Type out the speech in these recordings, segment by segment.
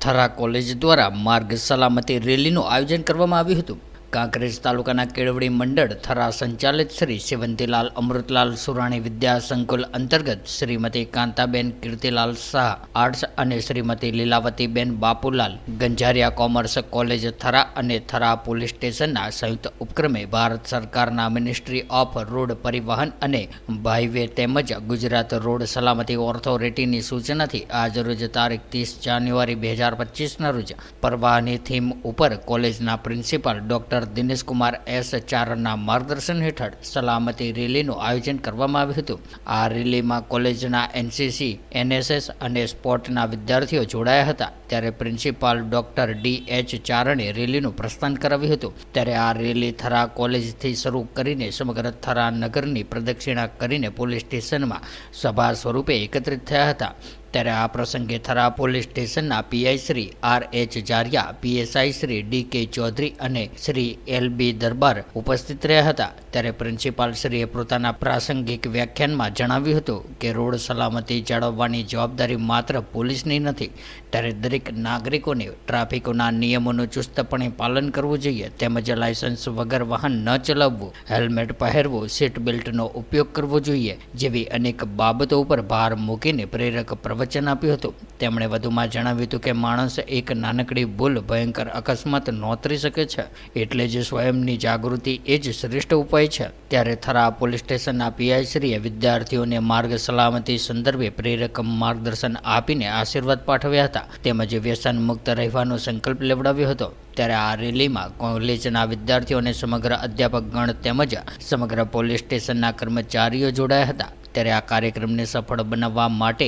Thara college દ્વારા માર્ગ સલામતી રેલીનું આયોજન કરવામાં આવ્યું હતું। કાંકરેજ તાલુકાના કેળવણી મંડળ થરા સંચાલિત શ્રી સેવંતીલાલ અમૃતલાલ સુરાણી વિદ્યા સંકુલ અંતર્ગત શ્રીમતી કાંતાબેન કીર્તિલાલ શાહ આર્ટ્સ અને શ્રીમતી લીલાવતીબેન બાપુલાલ ગંજારિયા કોમર્સ કોલેજ થરા અને થરા પોલીસ સ્ટેશનના સંયુક્ત ઉપક્રમે ભારત સરકારના મિનિસ્ટ્રી ઓફ રોડ પરિવહન અને હાઈવે તેમજ ગુજરાત રોડ સલામતી ઓથોરિટીની સૂચનાથી આજરોજ તારીખ 30 જાન્યુઆરી 2025ના રોજ પરવાહની થીમ ઉપર કોલેજના principal doctor Dinesh Kumar S ચારણના માર્ગદર્શન હેઠળ સલામતી રેલીનું આયોજન કરવામાં આવ્યું હતું। આ રેલીમાં કોલેજના એનસીસી, એનએસએસ અને સ્પોર્ટના વિદ્યાર્થીઓ જોડાયા હતા। ત્યારે પ્રિન્સિપાલ ડોક્ટર ડી.એચ. ચારણે રેલીનું પ્રસ્થાન કરાવ્યું હતું। ત્યારે આ રેલી થરા કોલેજથી શરૂ કરીને સમગ્ર થરા નગરની પ્રદક્ષિણા કરીને પોલીસ સ્ટેશનમાં સભા સ્વરૂપે એકત્રિત થયા હતા। ત્યારે આ પ્રસંગે થરા પોલીસ સ્ટેશનના પીઆઈ શ્રી આર.એચ. જારિયા, પીએસઆઈ શ્રી ડી.કે. ચૌધરી અને શ્રી એલ.બી. દરબાર ઉપસ્થિત રહ્યા હતા। ત્યારે પ્રિન્સિપાલ શ્રીએ પોતાના પ્રાસંગિક વ્યાખ્યાનમાં જણાવ્યું હતું કે રોડ સલામતી જાળવવાની જવાબદારી માત્ર પોલીસની નથી। ત્યારે દરેક નાગરિકોને ટ્રાફિકના નિયમોનું ચુસ્તપણે પાલન કરવું જોઈએ તેમજ લાયસન્સ વગર વાહન ન ચલાવવું, હેલ્મેટ પહેરવું, સીટ બેલ્ટનો ઉપયોગ કરવો જોઈએ જેવી અનેક બાબતો ઉપર ભાર મૂકીને પ્રેરક વચન આપ્યું હતું। તેમણે વધુમાં જણાવ્યું હતું કે માણસ એક નાનકડી ભૂલ ભયંકર અકસ્માત નોતરી શકે છે, એટલે જ સ્વયંની જાગૃતિ એ જ શ્રેષ્ઠ ઉપાય છે। ત્યારે થરા પોલીસ સ્ટેશનના પીઆઈ શ્રીએ વિદ્યાર્થીઓને માર્ગ સલામતી સંદર્ભે પ્રેરક માર્ગદર્શન આપીને આશીર્વાદ પાઠવ્યા હતા તેમજ વ્યસન મુક્ત રહેવાનો સંકલ્પ લેવડાવ્યો હતો। ત્યારે આ રેલીમાં કોલેજના વિદ્યાર્થીઓ અને સમગ્ર અધ્યાપક ગણ તેમજ સમગ્ર પોલીસ સ્ટેશનના કર્મચારીઓ જોડાયા હતા। ત્યારે આ કાર્યક્રમને સફળ બનાવવા માટે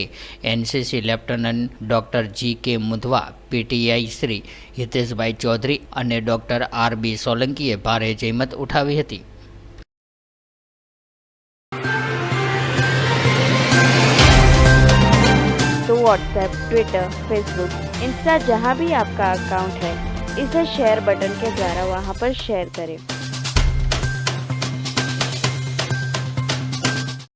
NCC lieutenant doctor G K. Mundhva, PTI Shri Hiteshbhai Chaudhary અને ડોક્ટર આર.બી. સોલંકીએ ભારે જહેમત ઉઠાવી હતી। तो व्हाट्सएप, ट्विटर, फेसबुक, इंस्टा जहाँ भी आपका अकाउंट है, इसे शेयर बटन के द्वारा वहाँ पर शेयर करें।